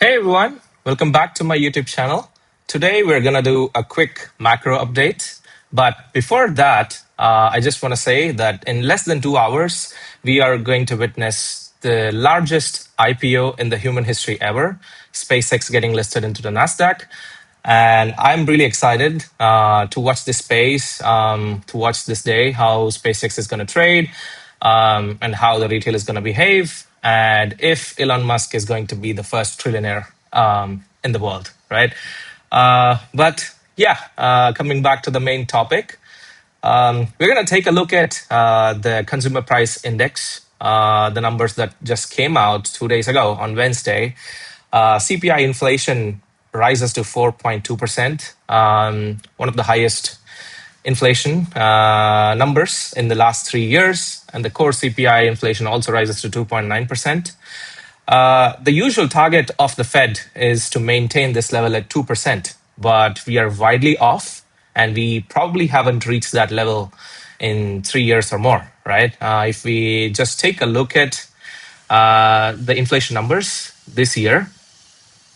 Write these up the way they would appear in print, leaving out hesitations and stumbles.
Hey everyone, welcome back to my YouTube channel. Today we're gonna do a quick macro update. But before that, I just want to say that in less than 2 hours, we are going to witness the largest IPO in the human history ever, SpaceX getting listed into the NASDAQ. And I'm really excited to watch this space, to watch this day, how SpaceX is going to trade, and how the retail is going to behave, and if Elon Musk is going to be the first trillionaire in the world, right? But yeah, coming back to the main topic, we're going to take a look at the consumer price index, the numbers that just came out 2 days ago on Wednesday. CPI inflation rises to 4.2%, one of the highest inflation numbers in the last 3 years. And the core CPI inflation also rises to 2.9%. The usual target of the Fed is to maintain this level at 2%, but we are widely off, and we probably haven't reached that level in 3 years or more, right? If we just take a look at the inflation numbers this year,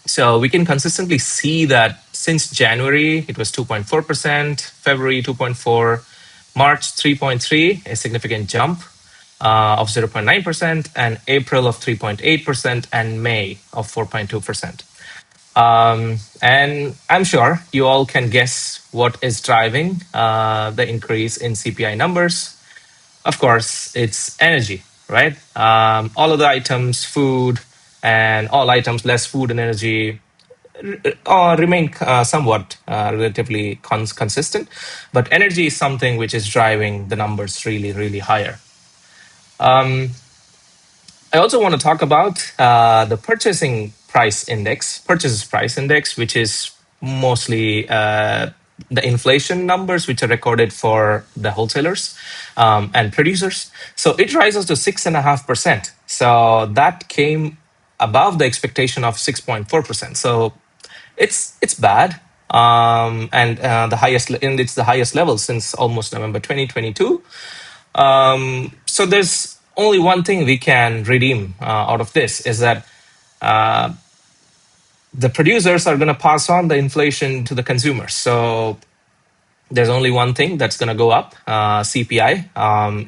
so we can consistently see that since January, it was 2.4%, February 2.4, March 3.3, a significant jump of 0.9%, and April of 3.8%, and May of 4.2%. And I'm sure you all can guess what is driving the increase in CPI numbers. Of course, it's energy, right? All of the items, food, and all items less food and energy remain somewhat relatively consistent. But energy is something which is driving the numbers really, really higher. I also want to talk about the purchases price index, which is mostly the inflation numbers which are recorded for the wholesalers and producers. So it rises to 6.5%. So that came above the expectation of 6.4%. So it's bad. And it's the highest level since almost November 2022. So there's only one thing we can redeem out of this is that the producers are going to pass on the inflation to the consumers. So there's only one thing that's going to go up, CPI,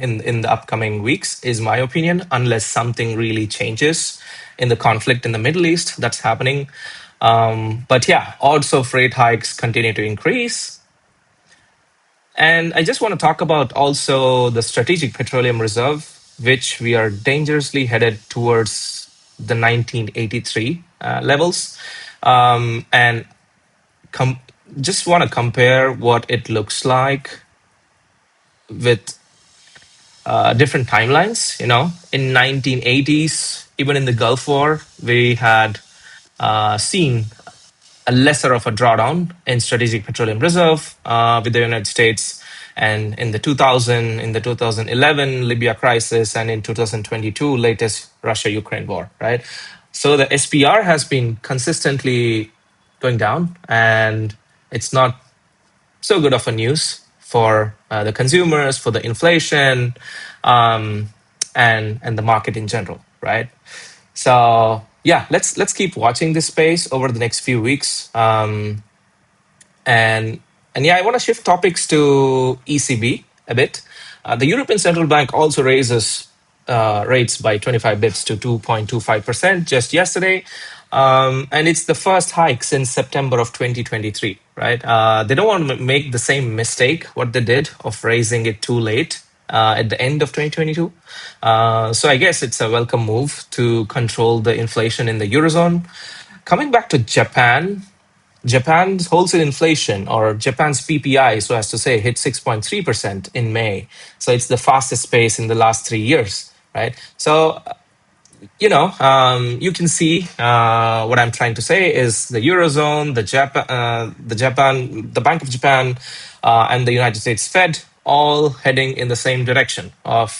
in the upcoming weeks, is my opinion, unless something really changes in the conflict in the Middle East that's happening. But yeah, odds of rate hikes continue to increase. And I just want to talk about also the Strategic Petroleum Reserve, which we are dangerously headed towards the 1983 levels. And just want to compare what it looks like with different timelines. You know, in 1980s, even in the Gulf War, we had seen a lesser of a drawdown in Strategic Petroleum Reserve with the United States, and in the 2011 Libya crisis, and in 2022 latest Russia-Ukraine war, right? So the SPR has been consistently going down, and it's not so good of a news for the consumers, for the inflation, and the market in general, right? So yeah, let's keep watching this space over the next few weeks. And yeah, I want to shift topics to ECB a bit. The European Central Bank also raises rates by 25 bips to 2.25% just yesterday. And it's the first hike since September of 2023, right? They don't want to make the same mistake what they did of raising it too late at the end of 2022. So I guess it's a welcome move to control the inflation in the Eurozone. Coming back to Japan's wholesale inflation, or Japan's PPI, so as to say, hit 6.3% in May. So it's the fastest pace in the last 3 years, right? So you know, you can see what I'm trying to say is the Eurozone, the Bank of Japan, and the United States Fed all heading in the same direction of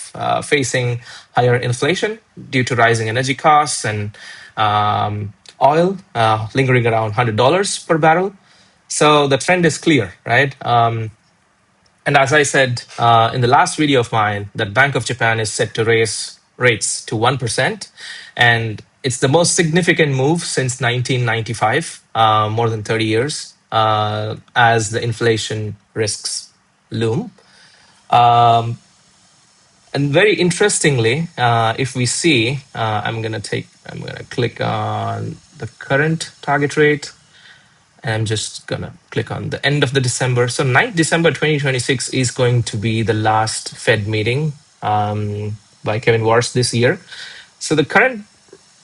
facing higher inflation due to rising energy costs and oil lingering around $100 per barrel. So the trend is clear, right? And as I said in the last video of mine, that Bank of Japan is set to raise rates to 1%. And It's the most significant move since 1995, more than 30 years, as the inflation risks loom. Um, and very interestingly, if we see, I'm going to click on the current target rate. And I'm just going to click on the end of the December. So 9th December 2026 is going to be the last Fed meeting by Kevin Warsh this year. So the current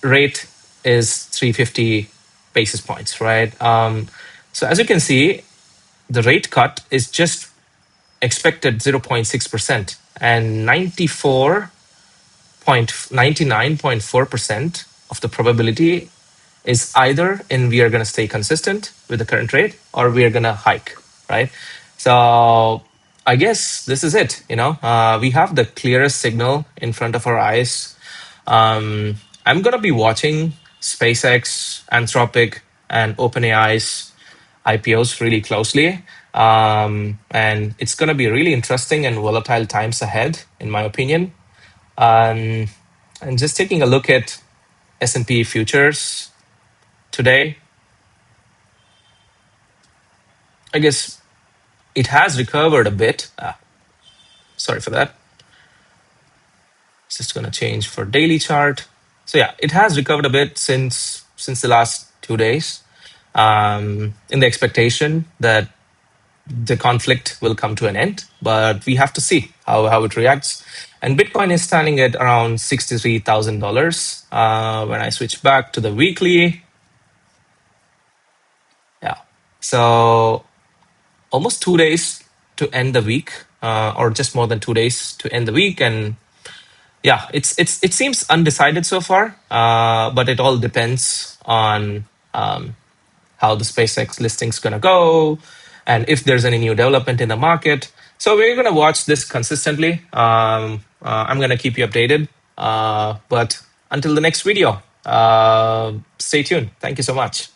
rate is 350 basis points, right? So as you can see, the rate cut is just expected 0.6%, and 99.4% of the probability is either in we are going to stay consistent with the current rate or we are going to hike, right? So I guess this is it. We have the clearest signal in front of our eyes. I'm going to be watching SpaceX, Anthropic, and OpenAI's IPOs really closely. And it's going to be really interesting and volatile times ahead, in my opinion. And just taking a look at S&P futures today, I guess it has recovered a bit. Sorry for that. It's just going to change for daily chart. So yeah, it has recovered a bit since the last 2 days, in the expectation that the conflict will come to an end, but we have to see how it reacts. And Bitcoin is standing at around $63,000. When I switch back to the weekly, yeah, so almost 2 days to end the week, or just more than 2 days to end the week, and yeah, it seems undecided so far, but it all depends on how the SpaceX listing's going to go, and if there's any new development in the market. So we're going to watch this consistently. I'm going to keep you updated. But until the next video, stay tuned. Thank you so much.